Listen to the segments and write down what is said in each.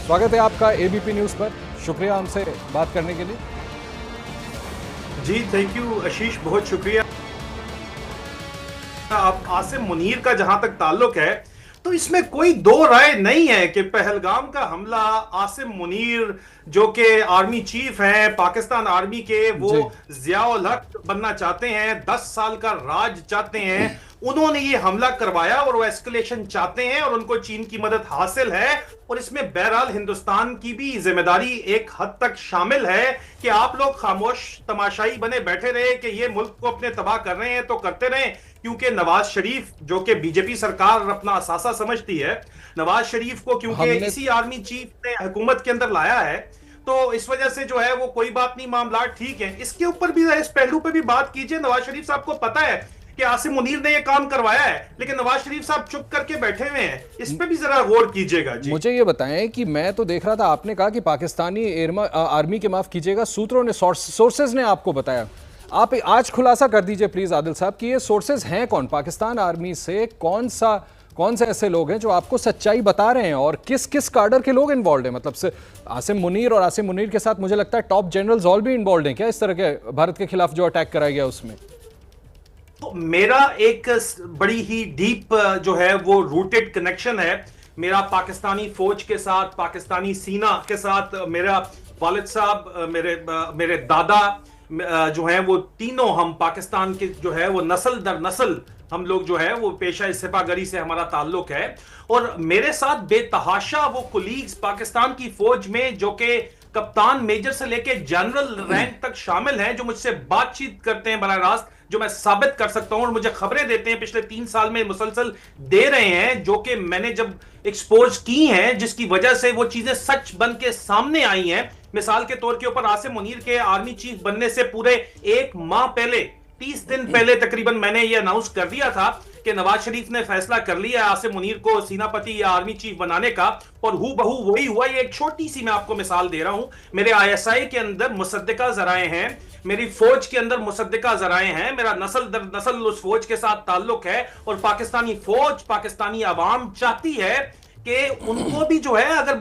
स्वागत है आपका एबीपी न्यूज पर, शुक्रिया हमसे बात करने के लिए। जी थैंक यू आशीष, बहुत शुक्रिया। आप आसिम मुनीर का जहां तक ताल्लुक है तो इसमें कोई दो राय नहीं है कि पहलगाम का हमला आसिम मुनीर जो कि आर्मी चीफ हैं पाकिस्तान आर्मी के, वो जियाउल हक बनना चाहते हैं, 10 साल का राज चाहते हैं, उन्होंने ये हमला करवाया और वो एस्केलेशन चाहते हैं और उनको चीन की मदद हासिल है। और इसमें बहरहाल हिंदुस्तान की भी जिम्मेदारी एक हद तक शामिल है कि आप लोग खामोश तमाशाई बने बैठे रहे कि ये मुल्क को अपने तबाह कर रहे हैं तो करते रहे, क्योंकि नवाज शरीफ जो कि बीजेपी सरकार अपना असासा समझती है, नवाज शरीफ को क्योंकि इसी आर्मी चीफ ने हुकूमत के अंदर लाया है, तो इस वजह से जो है वो कोई बात नहीं, मामला ठीक है। इसके ऊपर भी, इस पहलू पे भी बात कीजिए। नवाज शरीफ साहब को पता है कि आसिम मुनीर ने ये काम करवाया है, लेकिन नवाज शरीफ साहब चुप करके बैठे हुए हैं, इस पे भी जरा गौर कीजिएगा। जी मुझे ये बताएं कि मैं तो देख रहा था, आपने कहा कि पाकिस्तानी आर्मी के, माफ कीजिएगा, सूत्रों ने, सोर्सेज ने आपको बताया। आप आज खुलासा कर दीजिए प्लीज आदिल साहब कि ये सोर्सेज हैं कौन, पाकिस्तान आर्मी से कौन से ऐसे लोग हैं जो आपको सच्चाई बता रहे हैं और किस किस कार्डर के लोग इन्वॉल्व हैं। मतलब से आसिम मुनीर और आसिम मुनीर के साथ मुझे लगता है टॉप जनरल्स ऑल भी इन्वॉल्व हैं क्या इस तरह के भारत के खिलाफ जो अटैक कराया गया उसमें? तो मेरा एक बड़ी ही डीप जो है वो रूटेड कनेक्शन है मेरा पाकिस्तानी फौज के साथ, पाकिस्तानी सीना के साथ। मेरा वालिद साहब, मेरे दादा जो हैं वो तीनों, हम पाकिस्तान के जो है वो नस्ल दर नस्ल हम लोग जो है वो पेशा सिपागरी से हमारा ताल्लुक है। और मेरे साथ बेतहाशा वो कुलीग्स पाकिस्तान की फौज में जो कि कप्तान मेजर से लेके जनरल रैंक तक शामिल हैं, जो मुझसे बातचीत करते हैं बराह रास्त, जो मैं साबित कर सकता हूं और मुझे खबरें देते हैं, पिछले 3 साल में मुसलसल दे रहे हैं, जो कि मैंने जब एक्सपोज की हैं, जिसकी वजह से वो चीजें सच बन के सामने आई हैं। मिसाल के तौर के ऊपर आसिम मुनीर के आर्मी चीफ बनने से पूरे 1 माह पहले, 30 दिन पहले तकरीबन, मैंने ये अनाउंस कर दिया था कि नवाज शरीफ ने फैसला कर लिया आसिम मुनीर को सेनापति या आर्मी चीफ बनाने का, और हू बहू वही हुआ। ये एक छोटी सी मैं आपको मिसाल दे रहा हूं। मेरे आईएसआई के अंदर मुसद्दिका जराए हैं, मेरी फौज के अंदर मुसद्दिका जराए हैं, मेरा नस्ल दर नस्ल उस फौज के साथ ताल्लुक है। और पाकिस्तानी फौज, पाकिस्तानी आवाम चाहती है कि उनको भी जो है, अगर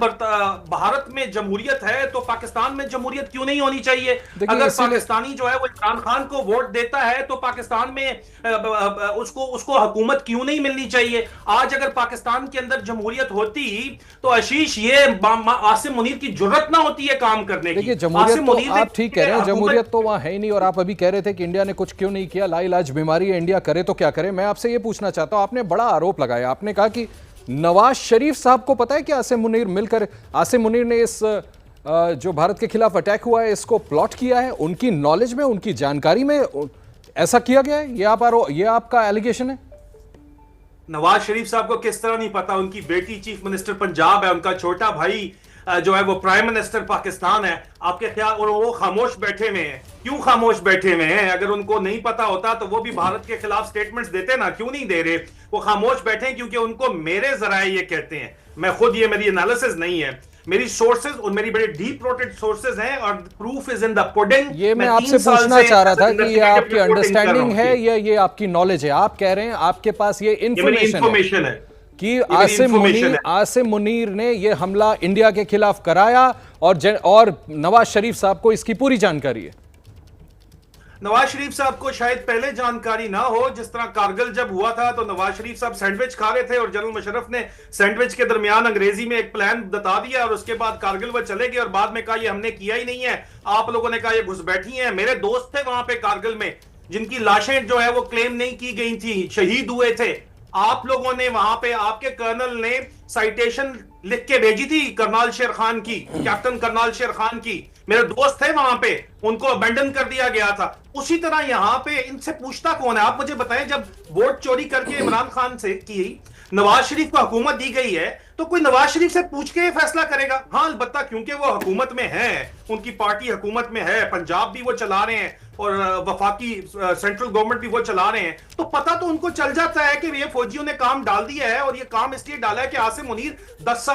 भारत में जमहूरियत है तो पाकिस्तान में जमहूरियत क्यों नहीं होनी चाहिए। अगर पाकिस्तानी जो है वो इमरान खान को वोट देता है तो पाकिस्तान में उसको हुकूमत क्यों नहीं मिलनी चाहिए। आज अगर पाकिस्तान के अंदर जमहूरियत होती तो आशीष ये आसिम मुनीर की जुर्रत ना होती है काम करने की। देखिए जमहूरियत तो आप ठीक कह रहे हैं, जमहूरियत तो वहां है ही नहीं। और आप अभी कह रहे थे कि इंडिया ने कुछ क्यों नहीं किया, लाइलाज बीमारी है, इंडिया करे तो क्या करे। मैं आपसे ये पूछना चाहता हूं, आपने बड़ा आरोप लगाया, आपने कहा कि नवाज शरीफ साहब को पता है कि आसिम मुनीर मिलकर, आसिम मुनीर ने इस जो भारत के खिलाफ अटैक हुआ है इसको प्लॉट किया है, उनकी नॉलेज में, उनकी जानकारी में ऐसा किया गया है। ये आपका एलिगेशन है? नवाज शरीफ साहब को किस तरह नहीं पता? उनकी बेटी चीफ मिनिस्टर पंजाब है, उनका छोटा भाई जो है वो प्राइम मिनिस्टर पाकिस्तान है। आपके ख्याल, और वो खामोश बैठे हुए हैं। क्यों खामोश बैठे हुए हैं? अगर उनको नहीं पता होता तो वो भी भारत के खिलाफ स्टेटमेंट्स देते ना, क्यों नहीं दे रहे? वो खामोश बैठे हैं क्योंकि उनको मेरे जराए ये कहते हैं। मैं खुद, ये मेरी एनालिसिस नहीं है, मेरी सोर्सेज और मेरी बड़े डीप रोटेड सोर्सेज हैं और proof is in the pudding. ये मैं आपसे पूछना चाह रहा था कि ये आपकी अंडरस्टैंडिंग है या ये आपकी नॉलेज है? आप कह रहे हैं आपके पास ये इंफॉर्मेशन है कि आसिम मुनीर ने ये हमला इंडिया के खिलाफ कराया और नवाज शरीफ साहब को इसकी पूरी जानकारी है। नवाज शरीफ साहब को शायद पहले जानकारी ना हो। जिस तरह कारगिल जब हुआ था तो नवाज शरीफ साहब सैंडविच खा रहे थे और जनरल मुशर्रफ ने सैंडविच के दरमियान अंग्रेजी में एक प्लान बता दिया और उसके बाद कारगिल वो चले गए और बाद में कहा ये हमने किया ही नहीं है, आप लोगों ने कहा ये घुसपैठी हैं। मेरे दोस्त थे वहां पे कारगिल में जिनकी लाशें जो है वो क्लेम नहीं की गई थी, शहीद हुए थे। आप लोगों ने वहां पे, आपके कर्नल ने साइटेशन लिख के भेजी थी करनाल शेर खान की, कैप्टन करनाल शेर खान की। मेरे दोस्त थे वहां पे, उनको अबेंडन कर दिया गया था। उसी तरह यहां पे इनसे पूछता कौन है? आप मुझे बताएं, जब वोट चोरी करके इमरान खान से की नवाज शरीफ को हुकूमत दी गई है तो कोई नवाज शरीफ से पूछ के फैसला करेगा? हाँ अलबत्ता, क्योंकि वो हुकूमत में है, उनकी पार्टी हुकूमत में है, पंजाब भी वो चला रहे हैं और वफाकी सेंट्रल गवर्नमेंट भी वो चला रहे हैं, तो पता तो उनको चल जाता है कि ये फौजियों ने काम डाल दिया है। और ये काम इसलिए डाला है कि आसिम मुनीर 10 साल